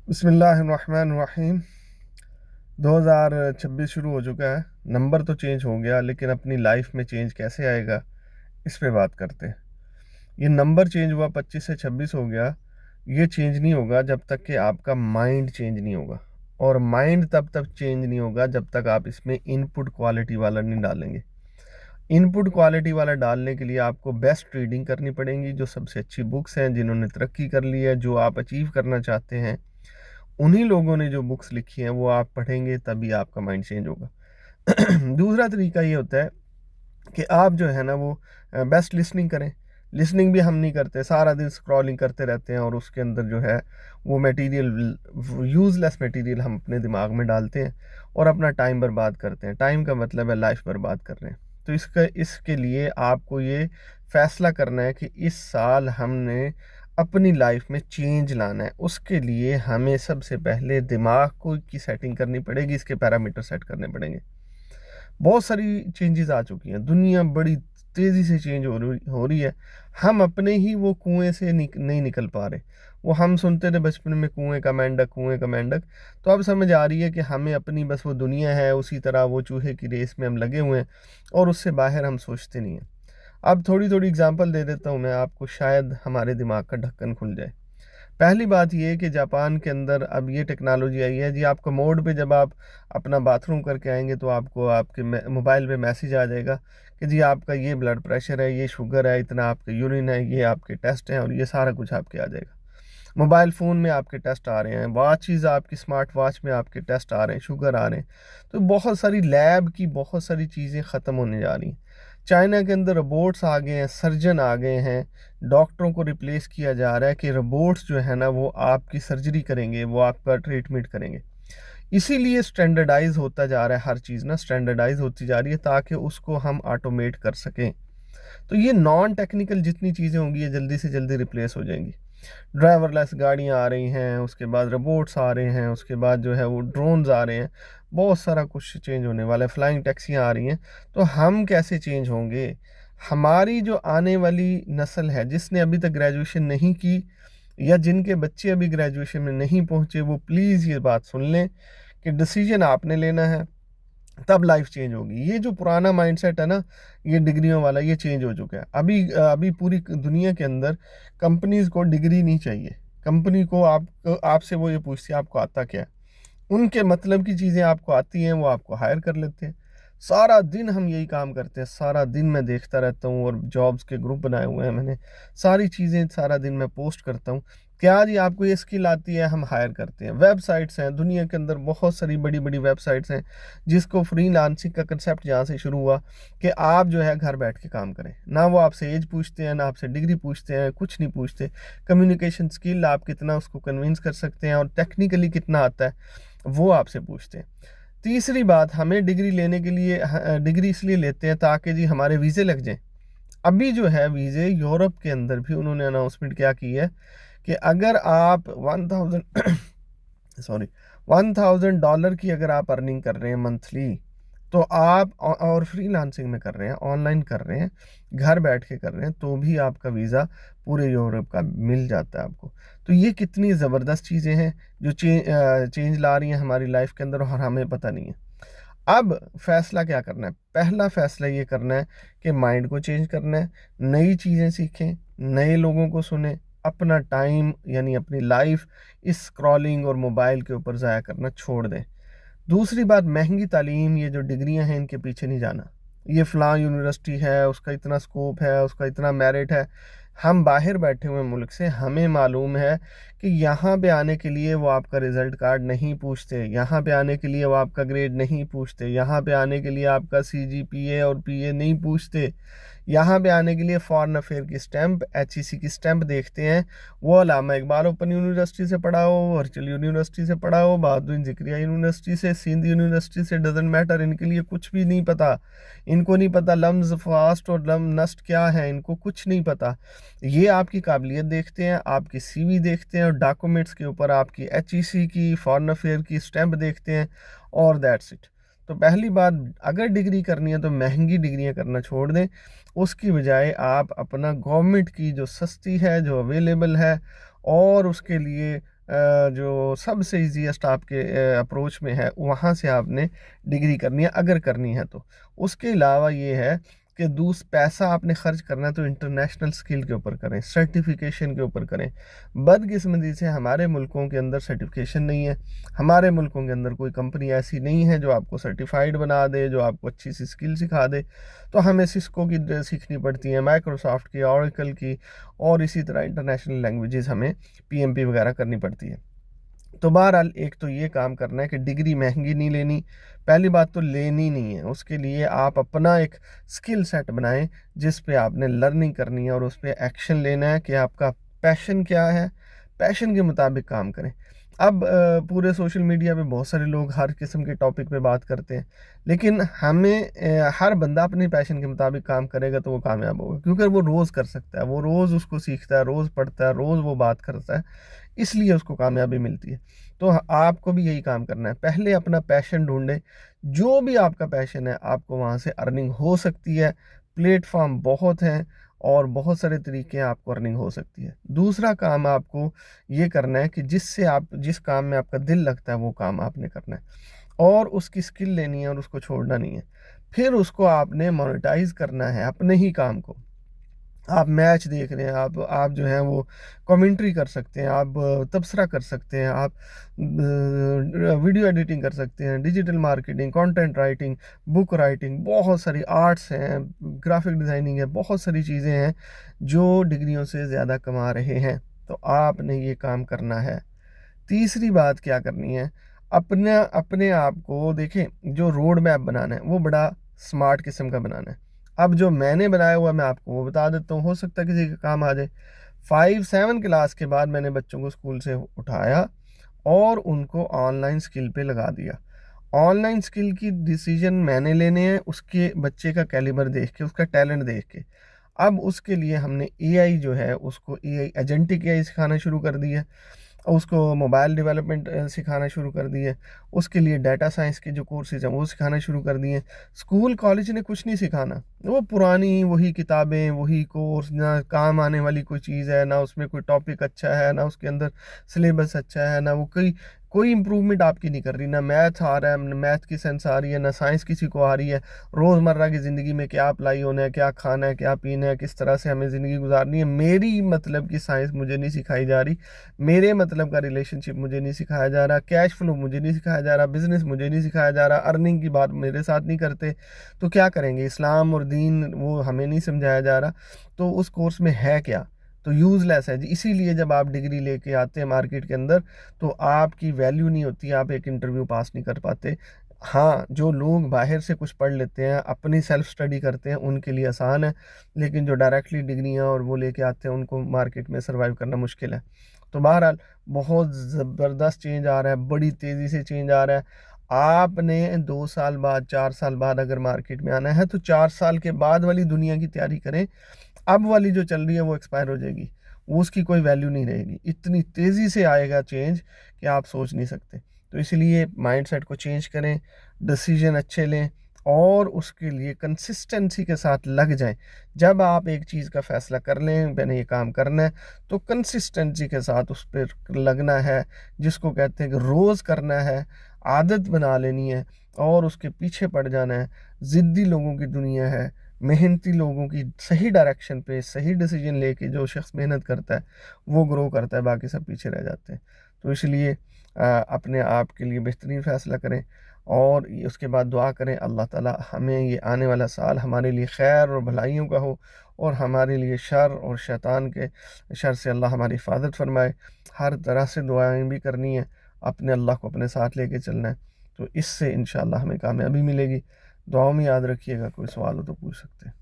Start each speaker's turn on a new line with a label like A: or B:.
A: बिस्मिल्लाहिर्रहमानिर्रहीम। 2026 शुरू हो चुका है। नंबर तो चेंज हो गया, लेकिन अपनी लाइफ में चेंज कैसे आएगा इस पे बात करते हैं। ये नंबर चेंज हुआ, 25 से 26 हो गया। ये चेंज नहीं होगा जब तक कि आपका माइंड चेंज नहीं होगा, और माइंड तब तक चेंज नहीं होगा जब तक आप इसमें इनपुट क्वालिटी वाला नहीं डालेंगे। इनपुट क्वालिटी वाला डालने के लिए आपको बेस्ट रीडिंग करनी पड़ेगी, जो सबसे अच्छी बुक्स हैं, जिन्होंने तरक्की कर ली है, जो आप अचीव करना चाहते हैं, उन्हीं लोगों ने जो बुक्स लिखी हैं वो आप पढ़ेंगे, तभी आपका माइंड चेंज होगा। दूसरा तरीका ये होता है कि आप जो है ना वो बेस्ट लिसनिंग करें। लिसनिंग भी हम नहीं करते, सारा दिन स्क्रॉलिंग करते रहते हैं, और उसके अंदर जो है वो मटेरियल, यूज़लेस मटेरियल हम अपने दिमाग में डालते हैं और अपना टाइम बर्बाद करते हैं। टाइम का मतलब है लाइफ बर्बाद कर रहे हैं। तो इसके लिए आपको ये फैसला करना है कि इस साल हमने अपनी लाइफ में चेंज लाना है। उसके लिए हमें सबसे पहले दिमाग को की सेटिंग करनी पड़ेगी, इसके पैरामीटर सेट करने पड़ेंगे। बहुत सारी चेंजेस आ चुकी हैं, दुनिया बड़ी तेज़ी से चेंज हो रही है। हम अपने ही वो कुएं से नहीं निकल पा रहे। वो हम सुनते थे बचपन में, कुएं का मेंढक, कुएं का मेंढक। तो अब समझ आ रही है कि हमें अपनी बस वो दुनिया है, उसी तरह वो चूहे की रेस में हम लगे हुए हैं, और उससे बाहर हम सोचते नहीं हैं। अब थोड़ी थोड़ी एग्जांपल दे देता हूँ मैं आपको, शायद हमारे दिमाग का ढक्कन खुल जाए। पहली बात ये है कि जापान के अंदर अब ये टेक्नोलॉजी आई है जी, आपका मोड पे जब आप अपना बाथरूम करके आएंगे तो आपको आपके मोबाइल पे मैसेज आ जाएगा कि जी आपका ये ब्लड प्रेशर है, ये शुगर है, इतना आपका यूरिन है, ये आपके टेस्ट हैं, और ये सारा कुछ आपके आ जाएगा। मोबाइल फ़ोन में आपके टेस्ट आ रहे हैं, वॉचेज़ आपकी स्मार्ट वॉच में आपके टेस्ट आ रहे हैं, शुगर आ रहे हैं। तो बहुत सारी लैब की बहुत सारी चीज़ें ख़त्म होने जा रही हैं। चाइना के अंदर रोबोट्स आ गए हैं, सर्जन आ गए हैं, डॉक्टरों को रिप्लेस किया जा रहा है कि रोबोट्स जो है ना वो आपकी सर्जरी करेंगे, वो आपका ट्रीटमेंट करेंगे। इसीलिए स्टैंडर्डाइज होता जा रहा है, हर चीज़ ना स्टैंडर्डाइज होती जा रही है ताकि उसको हम ऑटोमेट कर सकें। तो ये नॉन टेक्निकल जितनी चीज़ें होंगी ये जल्दी से जल्दी रिप्लेस हो जाएंगी। ड्राइवरलेस गाड़ियाँ आ रही हैं, उसके बाद रोबोट्स आ रहे हैं, उसके बाद जो है वो ड्रोन्स आ रहे हैं। बहुत सारा कुछ चेंज होने वाला है, फ्लाइंग टैक्सियाँ आ रही हैं। तो हम कैसे चेंज होंगे? हमारी जो आने वाली नस्ल है, जिसने अभी तक ग्रेजुएशन नहीं की, या जिनके बच्चे अभी ग्रेजुएशन में नहीं पहुँचे, वो प्लीज़ ये बात सुन लें कि डिसीजन आपने लेना है, तब लाइफ चेंज होगी। ये जो पुराना माइंडसेट है ना, ये डिग्रियों वाला, ये चेंज हो चुका है। अभी पूरी दुनिया के अंदर कंपनीज को डिग्री नहीं चाहिए। कंपनी को आपसे वो ये पूछती है आपको आता क्या है। उनके मतलब की चीज़ें आपको आती हैं, वो आपको हायर कर लेते हैं। सारा दिन हम यही काम करते हैं, सारा दिन मैं देखता रहता हूँ, और जॉब्स के ग्रुप बनाए हुए हैं मैंने। सारी चीज़ें सारा दिन मैं पोस्ट करता हूँ। क्या जी आपको ये स्किल आती है, हम हायर करते हैं। वेबसाइट्स हैं दुनिया के अंदर, बहुत सारी बड़ी बड़ी वेबसाइट्स हैं, जिसको फ्रीलांसिंग का कंसेप्ट जहाँ से शुरू हुआ कि आप जो है घर बैठ के काम करें। ना वो आपसे एज पूछते हैं, ना आपसे डिग्री पूछते हैं, कुछ नहीं पूछते। कम्युनिकेशन स्किल आप कितना उसको कन्विंस कर सकते हैं, और टेक्निकली कितना आता है, वो आपसे पूछते हैं। तीसरी बात, हमें डिग्री लेने के लिए डिग्री इसलिए लेते हैं ताकि जी हमारे वीज़े लग जाएं। अभी जो है वीज़े, यूरोप के अंदर भी उन्होंने अनाउंसमेंट क्या की है कि अगर आप 1000 सॉरी $1000 की अगर आप अर्निंग कर रहे हैं मंथली, तो आप और फ्रीलांसिंग में कर रहे हैं, ऑनलाइन कर रहे हैं, घर बैठ के कर रहे हैं, तो भी आपका वीज़ा पूरे यूरोप का मिल जाता है आपको। तो ये कितनी ज़बरदस्त चीज़ें हैं जो चेंज ला रही हैं हमारी लाइफ के अंदर, और हमें पता नहीं है। अब फैसला क्या करना है? पहला फैसला ये करना है कि माइंड को चेंज करना है, नई चीज़ें सीखें, नए लोगों को सुने, अपना टाइम यानी अपनी लाइफ इस स्क्रॉलिंग और मोबाइल के ऊपर ज़ाया करना छोड़ दें। दूसरी बात, महंगी तालीम, ये जो डिग्रियां हैं, इनके पीछे नहीं जाना। ये फ़लाँ यूनिवर्सिटी है, उसका इतना स्कोप है, उसका इतना मेरिट है। हम बाहर बैठे हुए मुल्क से, हमें मालूम है कि यहाँ पे आने के लिए वो आपका रिज़ल्ट कार्ड नहीं पूछते, यहाँ पे आने के लिए वो आपका ग्रेड नहीं पूछते, यहाँ पे आने के लिए आपका सीजीपीए और पीए नहीं पूछते। यहाँ पे आने के लिए फॉरेन अफेयर की स्टैंप, एचईसी की स्टैंप देखते हैं। वो अल्लामा इकबाल ओपन यूनिवर्सिटी से पढ़ा हो, वर्चुअल यूनिवर्सिटी से पढ़ा हो, बहादुर ज़िक्रिया यूनिवर्सिटी से, सिंध यूनिवर्सिटी से, डजेंट मैटर, इनके लिए कुछ भी नहीं पता। इनको नहीं पता लम्ज़ फास्ट और लम नस्ट क्या है, इनको कुछ नहीं पता। ये आपकी काबिलियत देखते हैं, आपकी सीवी देखते हैं, और डॉक्यूमेंट्स के ऊपर आपकी एचईसी की, फॉरेन अफेयर की स्टैंप देखते हैं, और दैट्स इट। तो पहली बात, अगर डिग्री करनी है तो महंगी डिग्रियां करना छोड़ दें। उसकी बजाय आप अपना गवर्नमेंट की जो सस्ती है, जो अवेलेबल है, और उसके लिए जो सबसे ईज़ीएस्ट आपके अप्रोच में है, वहाँ से आपने डिग्री करनी है, अगर करनी है तो। उसके अलावा ये है कि पैसा आपने खर्च करना है तो इंटरनेशनल स्किल के ऊपर करें, सर्टिफिकेशन के ऊपर करें। बदकिस्मती से हमारे मुल्कों के अंदर सर्टिफिकेशन नहीं है। हमारे मुल्कों के अंदर कोई कंपनी ऐसी नहीं है जो आपको सर्टिफाइड बना दे, जो आपको अच्छी सी स्किल सिखा दे। तो हमें सिस्को की सीखनी पड़ती है, माइक्रोसॉफ्ट की, ऑरेकल की, और इसी तरह इंटरनेशनल लैंग्वेजेस हमें पीएमपी वगैरह करनी पड़ती है। तो बहरहाल एक तो ये काम करना है कि डिग्री महंगी नहीं लेनी, पहली बात तो लेनी नहीं है। उसके लिए आप अपना एक स्किल सेट बनाएं जिस पे आपने लर्निंग करनी है और उस पे एक्शन लेना है कि आपका पैशन क्या है, पैशन के मुताबिक काम करें। अब पूरे सोशल मीडिया पे बहुत सारे लोग हर किस्म के टॉपिक पे बात करते हैं, लेकिन हमें हर बंदा अपने पैशन के मुताबिक काम करेगा तो वो कामयाब होगा, क्योंकि वो रोज़ कर सकता है, वो रोज़ उसको सीखता है, रोज़ पढ़ता है, रोज़ वो बात करता है, इसलिए उसको कामयाबी मिलती है। तो आपको भी यही काम करना है, पहले अपना पैशन ढूंढें। जो भी आपका पैशन है आपको वहाँ से अर्निंग हो सकती है, प्लेटफॉर्म बहुत हैं और बहुत सारे तरीके हैं आपको अर्निंग हो सकती है। दूसरा काम आपको ये करना है कि जिस काम में आपका दिल लगता है वो काम आपने करना है, और उसकी स्किल लेनी है और उसको छोड़ना नहीं है। फिर उसको आपने मोनेटाइज करना है अपने ही काम को। आप मैच देख रहे हैं, आप जो है वो कमेंट्री कर सकते हैं, आप तबसरा कर सकते हैं, आप वीडियो एडिटिंग कर सकते हैं, digital marketing, content writing, book writing, बहुत सारी आर्ट्स हैं, ग्राफिक डिज़ाइनिंग है, बहुत सारी चीज़ें हैं जो डिग्रियों से ज़्यादा कमा रहे हैं। तो आपने ये काम करना है। तीसरी बात क्या करनी है, अपने अपने आप को देखें, जो रोड मैप बनाना है वो बड़ा स्मार्ट किस्म का बनाना है। अब जो मैंने बनाया हुआ मैं आपको वो बता देता हूँ, हो सकता है किसी का काम आ जाए। 5-7 क्लास के बाद मैंने बच्चों को स्कूल से उठाया और उनको ऑनलाइन स्किल पे लगा दिया। ऑनलाइन स्किल की डिसीजन मैंने लेने हैं उसके बच्चे का कैलिबर देख के, उसका टैलेंट देख के। अब उसके लिए हमने एआई जो है उसको एआई एजेंटिक एआई सिखाना शुरू कर दिया, उसको मोबाइल डेवलपमेंट सिखाना शुरू कर दिए, उसके लिए डाटा साइंस के जो कोर्सेज हैं वो सिखाना शुरू कर दिए। स्कूल कॉलेज ने कुछ नहीं सिखाना, वो पुरानी वही किताबें, वही कोर्स, ना काम आने वाली कोई चीज़ है, ना उसमें कोई टॉपिक अच्छा है, ना उसके अंदर सिलेबस अच्छा है, ना वो कोई इम्प्रूवमेंट आपकी नहीं कर रही। ना मैथ आ रहा है, ना मैथ की सेंस आ रही है, ना साइंस किसी को आ रही है। रोज़मर्रा की ज़िंदगी में क्या अप्लाई होना है, क्या खाना है, क्या पीना है, किस तरह से हमें ज़िंदगी गुजारनी है, मेरी मतलब की साइंस मुझे नहीं सिखाई जा रही। मेरे मतलब का रिलेशनशिप मुझे नहीं सिखाया जा रहा, कैश फ्लो मुझे नहीं सिखाया जा रहा, बिजनेस मुझे नहीं सिखाया जा रहा, अर्निंग की बात मेरे साथ नहीं करते। तो क्या करेंगे, इस्लाम और दीन वो हमें नहीं समझाया जा रहा, तो उस कोर्स में है क्या, तो यूज़लेस है जी। इसीलिए जब आप डिग्री लेके आते हैं मार्केट के अंदर तो आपकी वैल्यू नहीं होती, आप एक इंटरव्यू पास नहीं कर पाते। हाँ, जो लोग बाहर से कुछ पढ़ लेते हैं, अपनी सेल्फ स्टडी करते हैं, उनके लिए आसान है, लेकिन जो डायरेक्टली डिग्रियां और वो लेके आते हैं उनको मार्केट में सर्वाइव करना मुश्किल है। तो बहरहाल बहुत ज़बरदस्त चेंज आ रहा है, बड़ी तेज़ी से चेंज आ रहा है। आपने 2 साल बाद, 4 साल बाद अगर मार्केट में आना है तो 4 साल के बाद वाली दुनिया की तैयारी करें। अब वाली जो चल रही है वो एक्सपायर हो जाएगी, वो उसकी कोई वैल्यू नहीं रहेगी। इतनी तेज़ी से आएगा चेंज कि आप सोच नहीं सकते। तो इसलिए माइंडसेट को चेंज करें, डिसीजन अच्छे लें और उसके लिए कंसिस्टेंसी के साथ लग जाएं। जब आप एक चीज़ का फ़ैसला कर लें मैंने ये काम करना है, तो कंसिस्टेंसी के साथ उस पर लगना है, जिसको कहते हैं कि रोज़ करना है, आदत बना लेनी है और उसके पीछे पड़ जाना है। ज़िद्दी लोगों की दुनिया है, मेहनती लोगों की सही डायरेक्शन पे सही डिसीजन लेके जो शख्स मेहनत करता है वो ग्रो करता है, बाकी सब पीछे रह जाते हैं। तो इसलिए अपने आप के लिए बेहतरीन फ़ैसला करें और उसके बाद दुआ करें अल्लाह ताला हमें ये आने वाला साल हमारे लिए खैर और भलाइयों का हो, और हमारे लिए शर और शैतान के शर से अल्लाह हमारी हिफाजत फरमाए। हर तरह से दुआएं भी करनी है, अपने अल्लाह को अपने साथ लेके चलना है, तो इससे इंशाअल्लाह हमें कामयाबी मिलेगी। दुआओं में याद रखिएगा, कोई सवाल हो तो पूछ सकते हैं।